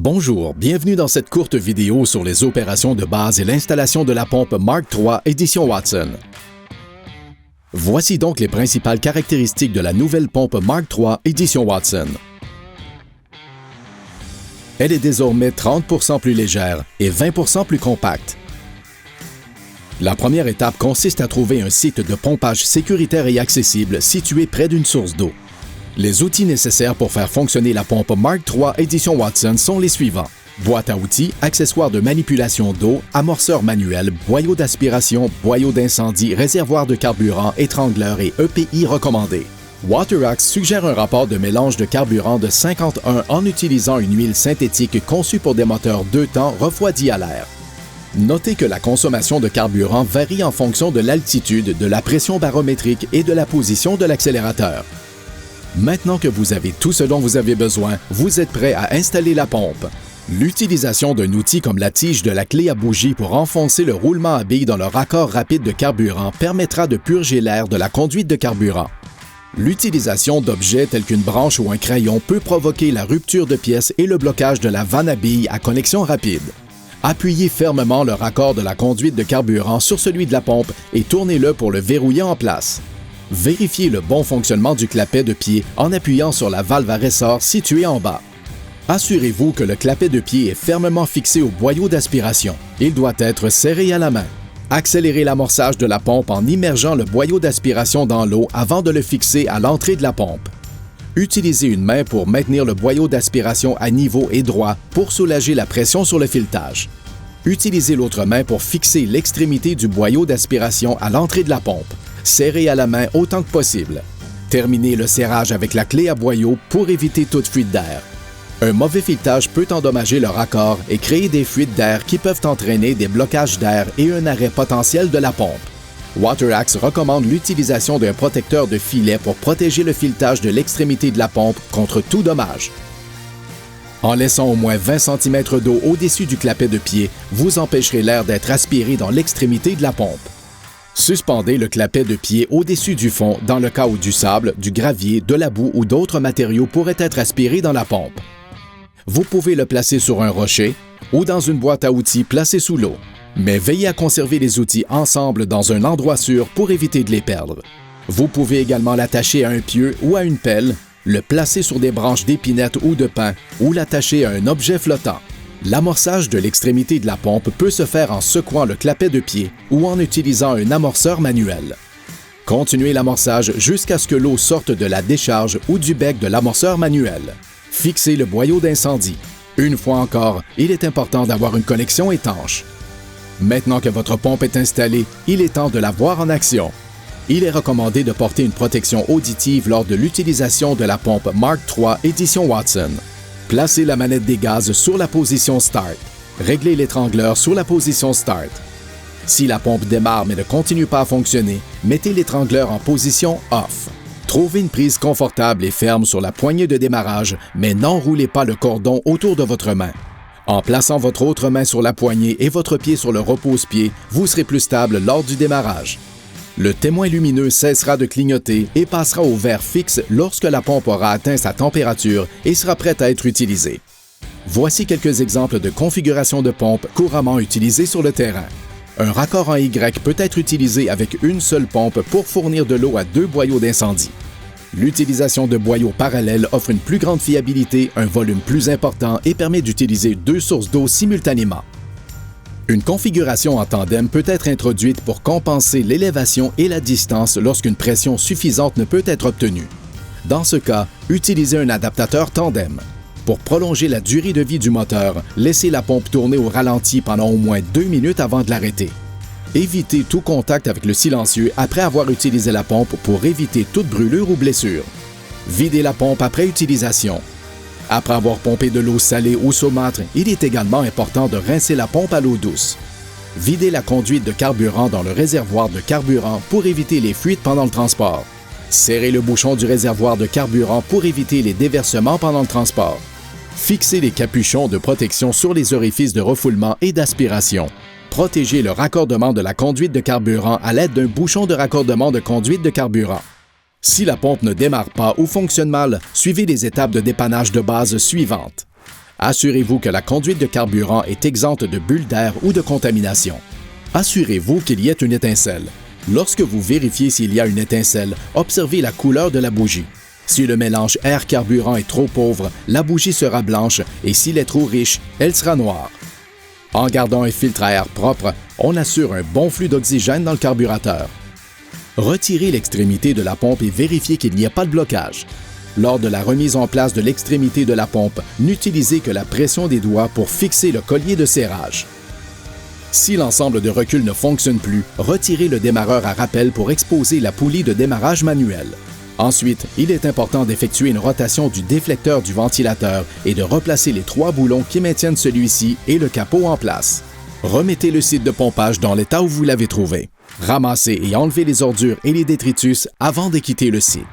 Bonjour, bienvenue dans cette courte vidéo sur les opérations de base et l'installation de la pompe Mark III édition Watson. Voici donc les principales caractéristiques de la nouvelle pompe Mark III édition Watson. Elle est désormais 30% plus légère et 20% plus compacte. La première étape consiste à trouver un site de pompage sécuritaire et accessible situé près d'une source d'eau. Les outils nécessaires pour faire fonctionner la pompe Mark III édition Watson sont les suivants. Boîte à outils, accessoires de manipulation d'eau, amorceur manuel, boyau d'aspiration, boyau d'incendie, réservoir de carburant, étrangleur et EPI recommandé. WaterAxe suggère un rapport de mélange de carburant de 51 en utilisant une huile synthétique conçue pour des moteurs 2 temps refroidis à l'air. Notez que la consommation de carburant varie en fonction de l'altitude, de la pression barométrique et de la position de l'accélérateur. Maintenant que vous avez tout ce dont vous avez besoin, vous êtes prêt à installer la pompe. L'utilisation d'un outil comme la tige de la clé à bougie pour enfoncer le roulement à billes dans le raccord rapide de carburant permettra de purger l'air de la conduite de carburant. L'utilisation d'objets tels qu'une branche ou un crayon peut provoquer la rupture de pièces et le blocage de la vanne à billes à connexion rapide. Appuyez fermement le raccord de la conduite de carburant sur celui de la pompe et tournez-le pour le verrouiller en place. Vérifiez le bon fonctionnement du clapet de pied en appuyant sur la valve à ressort située en bas. Assurez-vous que le clapet de pied est fermement fixé au boyau d'aspiration. Il doit être serré à la main. Accélérez l'amorçage de la pompe en immergeant le boyau d'aspiration dans l'eau avant de le fixer à l'entrée de la pompe. Utilisez une main pour maintenir le boyau d'aspiration à niveau et droit pour soulager la pression sur le filetage. Utilisez l'autre main pour fixer l'extrémité du boyau d'aspiration à l'entrée de la pompe. Serrez à la main autant que possible. Terminez le serrage avec la clé à boyau pour éviter toute fuite d'air. Un mauvais filetage peut endommager le raccord et créer des fuites d'air qui peuvent entraîner des blocages d'air et un arrêt potentiel de la pompe. WaterAxe recommande l'utilisation d'un protecteur de filet pour protéger le filetage de l'extrémité de la pompe contre tout dommage. En laissant au moins 20 cm d'eau au-dessus du clapet de pied, vous empêcherez l'air d'être aspiré dans l'extrémité de la pompe. Suspendez le clapet de pied au-dessus du fond dans le cas où du sable, du gravier, de la boue ou d'autres matériaux pourraient être aspirés dans la pompe. Vous pouvez le placer sur un rocher ou dans une boîte à outils placée sous l'eau. Mais veillez à conserver les outils ensemble dans un endroit sûr pour éviter de les perdre. Vous pouvez également l'attacher à un pieu ou à une pelle, le placer sur des branches d'épinette ou de pin ou l'attacher à un objet flottant. L'amorçage de l'extrémité de la pompe peut se faire en secouant le clapet de pied ou en utilisant un amorceur manuel. Continuez l'amorçage jusqu'à ce que l'eau sorte de la décharge ou du bec de l'amorceur manuel. Fixez le boyau d'incendie. Une fois encore, il est important d'avoir une connexion étanche. Maintenant que votre pompe est installée, il est temps de la voir en action. Il est recommandé de porter une protection auditive lors de l'utilisation de la pompe Mark III édition Watson. Placez la manette des gaz sur la position Start. Réglez l'étrangleur sur la position Start. Si la pompe démarre mais ne continue pas à fonctionner, mettez l'étrangleur en position Off. Trouvez une prise confortable et ferme sur la poignée de démarrage, mais n'enroulez pas le cordon autour de votre main. En plaçant votre autre main sur la poignée et votre pied sur le repose-pied, vous serez plus stable lors du démarrage. Le témoin lumineux cessera de clignoter et passera au vert fixe lorsque la pompe aura atteint sa température et sera prête à être utilisée. Voici quelques exemples de configurations de pompe couramment utilisées sur le terrain. Un raccord en Y peut être utilisé avec une seule pompe pour fournir de l'eau à 2 boyaux d'incendie. L'utilisation de boyaux parallèles offre une plus grande fiabilité, un volume plus important et permet d'utiliser 2 sources d'eau simultanément. Une configuration en tandem peut être introduite pour compenser l'élévation et la distance lorsqu'une pression suffisante ne peut être obtenue. Dans ce cas, utilisez un adaptateur tandem. Pour prolonger la durée de vie du moteur, laissez la pompe tourner au ralenti pendant au moins 2 minutes avant de l'arrêter. Évitez tout contact avec le silencieux après avoir utilisé la pompe pour éviter toute brûlure ou blessure. Videz la pompe après utilisation. Après avoir pompé de l'eau salée ou saumâtre, il est également important de rincer la pompe à l'eau douce. Videz la conduite de carburant dans le réservoir de carburant pour éviter les fuites pendant le transport. Serrez le bouchon du réservoir de carburant pour éviter les déversements pendant le transport. Fixez les capuchons de protection sur les orifices de refoulement et d'aspiration. Protégez le raccordement de la conduite de carburant à l'aide d'un bouchon de raccordement de conduite de carburant. Si la pompe ne démarre pas ou fonctionne mal, suivez les étapes de dépannage de base suivantes. Assurez-vous que la conduite de carburant est exempte de bulles d'air ou de contamination. Assurez-vous qu'il y ait une étincelle. Lorsque vous vérifiez s'il y a une étincelle, observez la couleur de la bougie. Si le mélange air-carburant est trop pauvre, la bougie sera blanche et s'il est trop riche, elle sera noire. En gardant un filtre à air propre, on assure un bon flux d'oxygène dans le carburateur. Retirez l'extrémité de la pompe et vérifiez qu'il n'y a pas de blocage. Lors de la remise en place de l'extrémité de la pompe, n'utilisez que la pression des doigts pour fixer le collier de serrage. Si l'ensemble de recul ne fonctionne plus, retirez le démarreur à rappel pour exposer la poulie de démarrage manuel. Ensuite, il est important d'effectuer une rotation du déflecteur du ventilateur et de replacer les 3 boulons qui maintiennent celui-ci et le capot en place. Remettez le site de pompage dans l'état où vous l'avez trouvé. Ramassez et enlevez les ordures et les détritus avant de quitter le site.